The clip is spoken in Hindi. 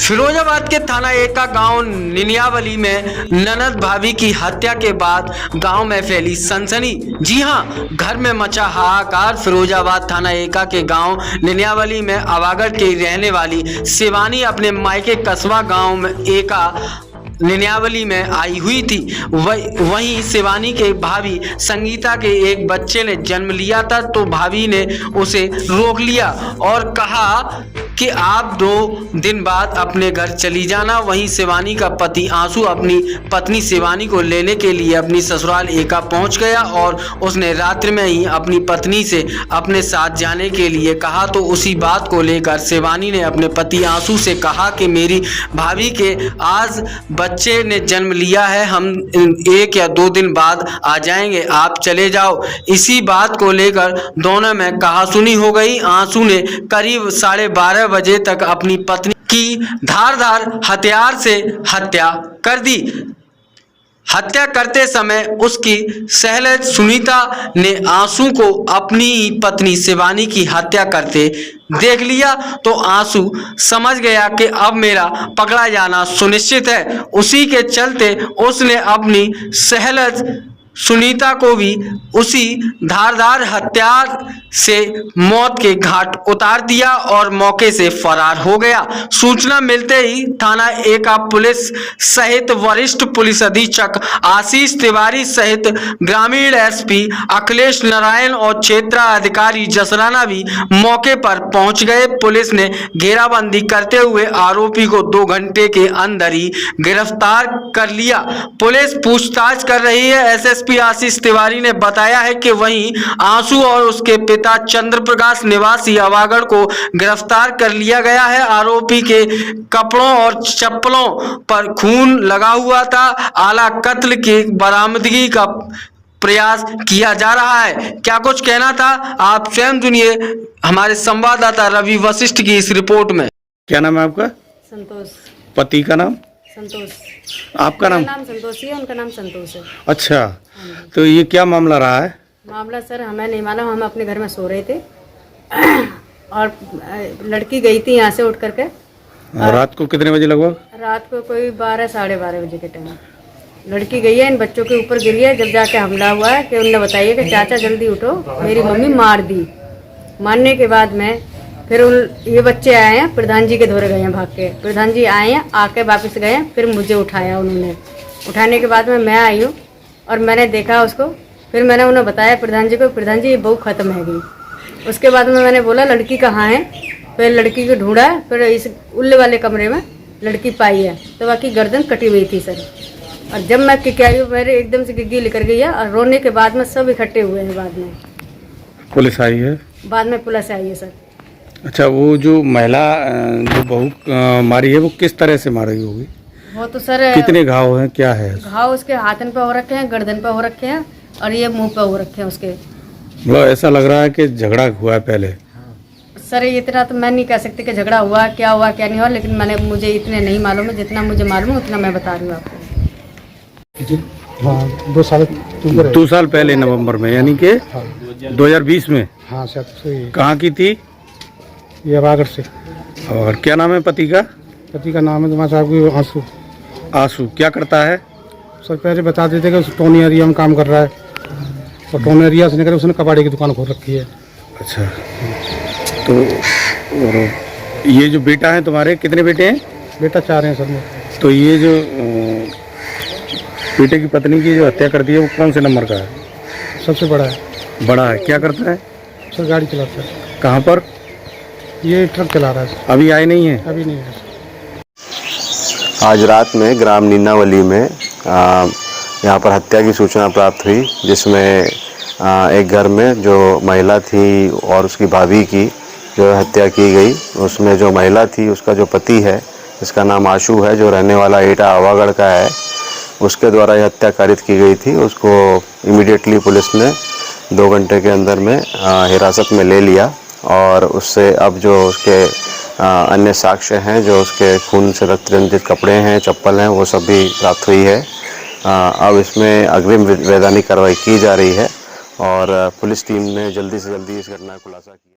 फिरोजाबाद के थाना एका गांव निनियावली में ननद भाभी की हत्या के बाद गांव में फैली सनसनी। जी हां, घर में मचा हाहाकार। फिरोजाबाद थाना एका के गांव निनियावली में अवागढ़ की रहने वाली शिवानी अपने मायके कस्बा गांव में एका निनियावली में आई हुई थी। वहीं शिवानी के भाभी संगीता के एक बच्चे ने जन्म लिया था, तो भाभी ने उसे रोक लिया और कहा कि आप 2 दिन बाद अपने घर चली जाना। वहीं शिवानी का पति आंसू अपनी पत्नी शिवानी को लेने के लिए अपनी ससुराल एका पहुंच गया और उसने रात्रि में ही अपनी पत्नी से अपने साथ जाने के लिए कहा। तो उसी बात को लेकर शिवानी ने अपने पति आंसू से कहा कि मेरी भाभी के आज बच्चे ने जन्म लिया है, हम 1 या 2 दिन बाद आ जाएंगे, आप चले जाओ। इसी बात को लेकर दोनों में कहासुनी हो गई। आंसू ने करीब 12:30 बजे तक अपनी पत्नी की धारदार हथियार से हत्या कर दी। हत्या करते समय उसकी सहेलिया सुनीता ने आंसू को अपनी ही पत्नी शिवानी की हत्या करते देख लिया, तो आंसू समझ गया कि अब मेरा पकड़ा जाना सुनिश्चित है। उसी के चलते उसने अपनी सहेलिया सुनीता को भी उसी धारदार हथियार से मौत के घाट उतार दिया और मौके से फरार हो गया। सूचना मिलते ही थाना एका पुलिस सहित वरिष्ठ पुलिस अधीक्षक आशीष तिवारी सहित ग्रामीण एसपी अखिलेश नारायण और क्षेत्र अधिकारी जसराना भी मौके पर पहुंच गए। पुलिस ने घेराबंदी करते हुए आरोपी को 2 घंटे के अंदर ही गिरफ्तार कर लिया। पुलिस पूछताछ कर रही है। एसएसपी आशीष तिवारी ने बताया है कि वहीं आंसू और उसके पिता चंद्र प्रकाश निवासी अवागढ़ को गिरफ्तार कर लिया गया है। आरोपी के कपड़ों और चप्पलों पर खून लगा हुआ था। आला कत्ल की बरामदगी का प्रयास किया जा रहा है। क्या कुछ कहना था, आप स्वयं सुनिए हमारे संवाददाता रवि वशिष्ठ की इस रिपोर्ट में। क्या नाम है आपका? संतोष। पति का नाम? संतोष। आपका नाम? संतोष ही है, उनका नाम संतोष है। अच्छा, तो ये क्या मामला रहा है? मामला सर हमें नहीं मालूम, हम अपने घर में सो रहे थे और लड़की गई थी यहाँ से उठ करके। रात को कितने बजे लगभग? रात को कोई 12 साढ़े 12 बजे के टाइम लड़की गई है, इन बच्चों के ऊपर गिरी है। जब जाके हमला हुआ है कि उनने बताइए कि चाचा जल्दी उठो, मेरी मम्मी मार दी। मारने के बाद में फिर ये बच्चे आए हैं, प्रधान जी के धोरे गए हैं भाग के। प्रधान जी आए हैं, आके वापस गए हैं, फिर मुझे उठाया उन्होंने। उठाने के बाद में मैं आई हूँ और मैंने देखा उसको, फिर मैंने उन्हें बताया प्रधान जी को, प्रधान जी ये बहू खत्म है गई। उसके बाद में मैंने बोला लड़की कहाँ है, फिर लड़की को ढूंढा, फिर इस उल्ले वाले कमरे में लड़की पाई है, तो बाकी गर्दन कटी हुई थी सर। और जब मैं आई हूँ मेरे एकदम से गिग्गी लेकर गई है और रोने के बाद में सब इकट्ठे हुए हैं। बाद में पुलिस आई है? बाद में पुलिस आई है सर। अच्छा, वो जो महिला जो बहू मारी है वो किस तरह से मारी होगी? वो तो सर कितने घाव हैं, क्या है? घाव उसके हाथन पे हो रखे हैं, गर्दन पे हो रखे हैं और ये मुंह पे हो रखे हैं उसके। मतलब ऐसा लग रहा है कि झगड़ा हुआ है पहले। सर इतना तो मैं नहीं कह सकती कि झगड़ा हुआ क्या नहीं हुआ, लेकिन मुझे इतने नहीं मालूम है। जितना मुझे मालूम है उतना मैं बता रही हूँ आपको। हाँ, 2 साल पहले नवंबर में, यानी कि 2020 में। हाँ सर, सही। कहाँ की थी? ये अवागढ़ से। और क्या नाम है पति का? पति का नाम है तुम्हारे साहब की आंसू। आंसू क्या करता है? सर पहले बता देते कि टोनी एरिया में काम कर रहा है और टोनी एरिया से निकल उसने कबाड़ी की दुकान खोल रखी है। अच्छा, तो और ये जो बेटा है तुम्हारे, कितने बेटे हैं? बेटा 4 हैं सर मेरे। तो ये जो बेटे की पत्नी की जो हत्या कर दी है वो कौन से नंबर का है? सबसे बड़ा है। बड़ा है, क्या करता है? सर गाड़ी चलाता है। कहाँ पर? ये ट्रक चला रहा है। अभी आए नहीं है? अभी नहीं है। आज रात में ग्राम निनियावली में यहाँ पर हत्या की सूचना प्राप्त हुई, जिसमें एक घर में जो महिला थी और उसकी भाभी की जो हत्या की गई। उसमें जो महिला थी उसका जो पति है, जिसका नाम आशु है, जो रहने वाला एटा अवागढ़ का है, उसके द्वारा यह हत्या कारित की गई थी। उसको इमीडिएटली पुलिस ने 2 घंटे के अंदर में हिरासत में ले लिया और उससे अब जो उसके अन्य साक्ष्य हैं, जो उसके खून से रक्त-रंजित कपड़े हैं, चप्पल हैं, वो सब भी प्राप्त हुई है। अब इसमें अग्रिम वैधानिक कार्रवाई की जा रही है और पुलिस टीम ने जल्दी से जल्दी इस घटना का खुलासा किया।